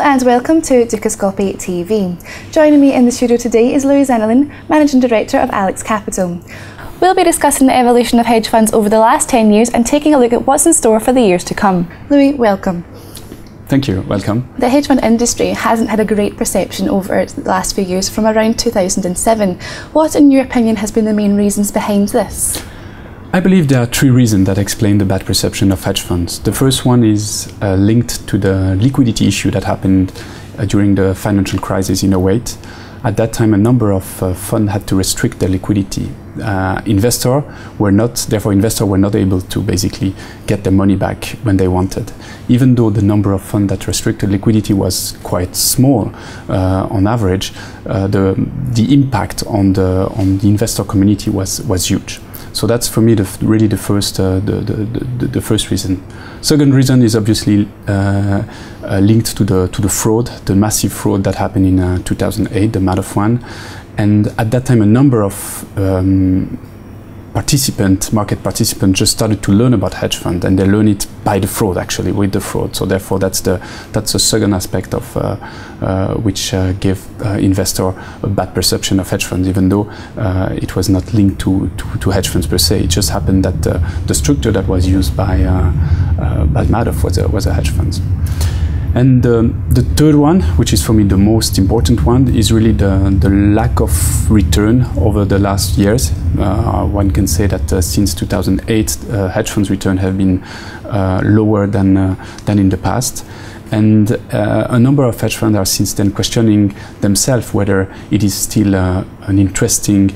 Hello and welcome to DukascopyTV. Joining me in the studio today is Zanolin, Managing Director of Alix Capital. We'll be discussing the evolution of hedge funds over the last 10 years and taking a look at what's in store for the years to come. Louis, welcome. Thank you, welcome. The hedge fund industry hasn't had a great perception over the last few years from around 2007. What, in your opinion, has been the main reasons behind this? I believe there are three reasons that explain the bad perception of hedge funds. The first one is linked to the liquidity issue that happened during the financial crisis in 2008. At that time, a number of funds had to restrict their liquidity. Investors were not able to basically get their money back when they wanted. Even though the number of funds that restricted liquidity was quite small on average, the impact on the investor community was huge. So that's for me really the first reason. Second reason is obviously linked to the fraud, the massive fraud that happened in 2008, the Madoff one, and at that time a number of market participants just started to learn about hedge fund, and they learn it by the fraud, actually, with the fraud. So therefore that's the second aspect of which gave investor a bad perception of hedge funds, even though it was not linked to hedge funds per se. It just happened that the structure that was used by Madoff was a hedge fund. And the third one, which is for me the most important one, is really the lack of return over the last years. One can say that since 2008, hedge funds' return have been lower than in the past. And a number of hedge funds are since then questioning themselves whether it is still an interesting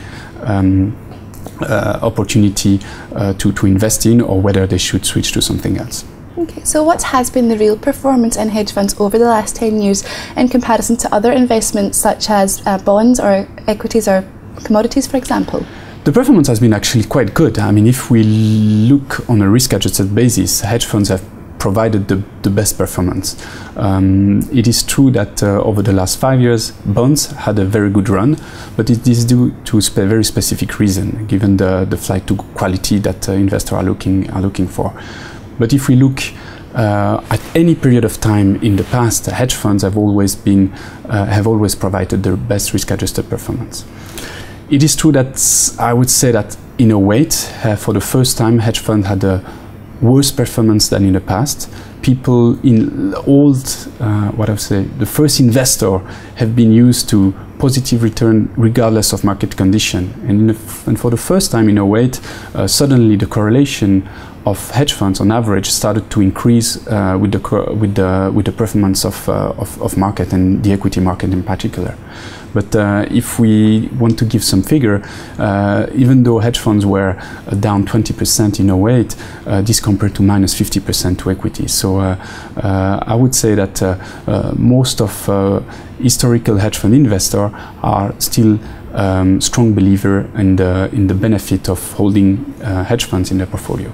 opportunity to invest in, or whether they should switch to something else. Okay, so what has been the real performance in hedge funds over the last 10 years in comparison to other investments such as bonds or equities or commodities, for example? The performance has been actually quite good. I mean, if we look on a risk-adjusted basis, hedge funds have provided the best performance. It is true that over the last 5 years, bonds had a very good run, but it is due to a very specific reason, given the flight to quality that investors are looking for. But if we look at any period of time in the past, hedge funds have always provided the best risk-adjusted performance. It is true that I would say that in 2008, for the first time, hedge funds had a worse performance than in the past. People in the first investor have been used to positive return regardless of market condition. And for the first time in 2008, suddenly the correlation of hedge funds on average started to increase with the performance of market, and the equity market in particular. But if we want to give some figure, even though hedge funds were down 20% in 2008, this compared to minus 50% to equity. So I would say that most of historical hedge fund investors are still strong believer in the benefit of holding hedge funds in their portfolio.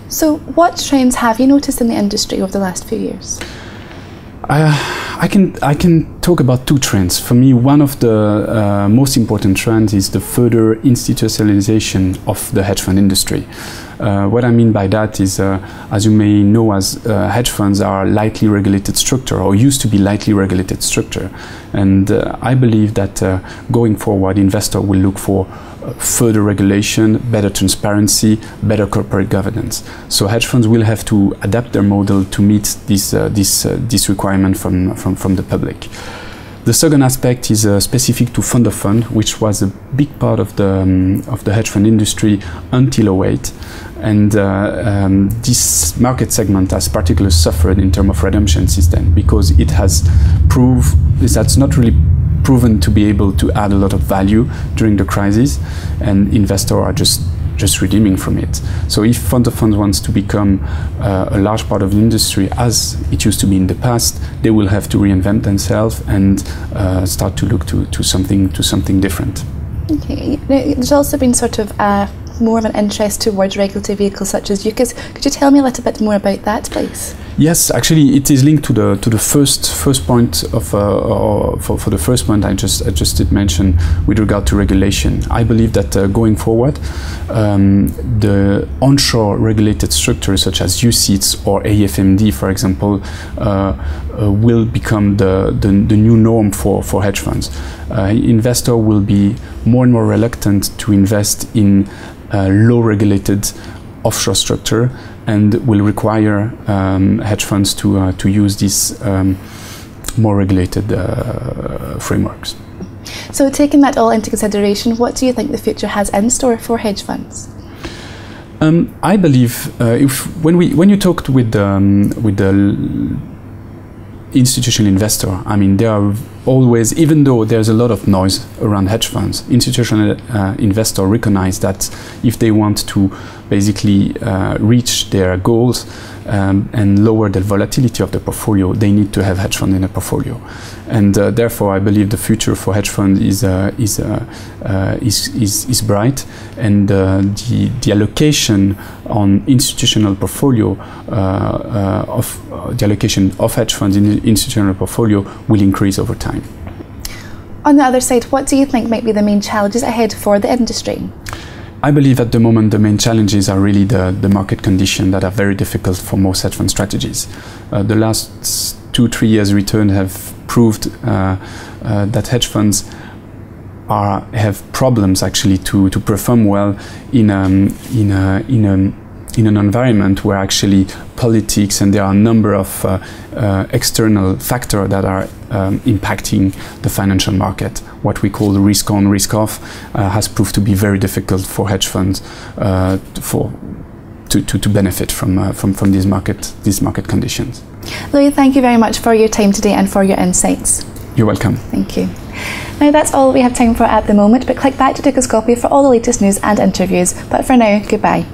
So what trends have you noticed in the industry over the last few years? I can talk about two trends. For me, one of the most important trends is the further institutionalization of the hedge fund industry. What I mean by that is, as you may know, hedge funds are lightly regulated structure, or used to be lightly regulated structure. And I believe that going forward, investors will look for further regulation, better transparency, better corporate governance. So hedge funds will have to adapt their model to meet this requirement from the public. The second aspect is specific to fund of fund, which was a big part of the hedge fund industry until 2008. And this market segment has particularly suffered in terms of redemption system, because it has that's not really proven to be able to add a lot of value during the crisis, and investors are just redeeming from it. So if fund of funds wants to become a large part of the industry, as it used to be in the past, they will have to reinvent themselves and start to look to something different. Okay, there's also been sort of more of an interest towards regulatory vehicles such as Dukas. Could you tell me a little bit more about that, please? Yes, actually, it is linked to the first point of for the first point I just did mention with regard to regulation. I believe that going forward, the onshore regulated structures such as UCITS or AFMD, for example, will become the new norm for hedge funds. Investor will be more and more reluctant to invest in low regulated offshore structure, and will require hedge funds to use these more regulated frameworks. So, taking that all into consideration, what do you think the future has in store for hedge funds? I believe when you talked with the institutional investor, I mean, they are always, even though there's a lot of noise around hedge funds, institutional investors recognize that if they want to basically reach their goals and lower the volatility of the portfolio, they need to have hedge fund in a portfolio, and therefore I believe the future for hedge fund is bright, and the allocation on institutional portfolio the allocation of hedge funds in the institutional portfolio will increase over time. On the other side, what do you think might be the main challenges ahead for the industry? I believe at the moment the main challenges are really the market conditions that are very difficult for most hedge fund strategies. The last 2-3 years return have proved that hedge funds have problems actually to perform well in an environment where actually politics and there are a number of external factors that are impacting the financial market. What we call the risk on, risk off has proved to be very difficult for hedge funds to benefit from these market conditions. Louis, thank you very much for your time today and for your insights. You're welcome. Thank you. Now that's all we have time for at the moment, but click back to Dukascopy for all the latest news and interviews. But for now, goodbye.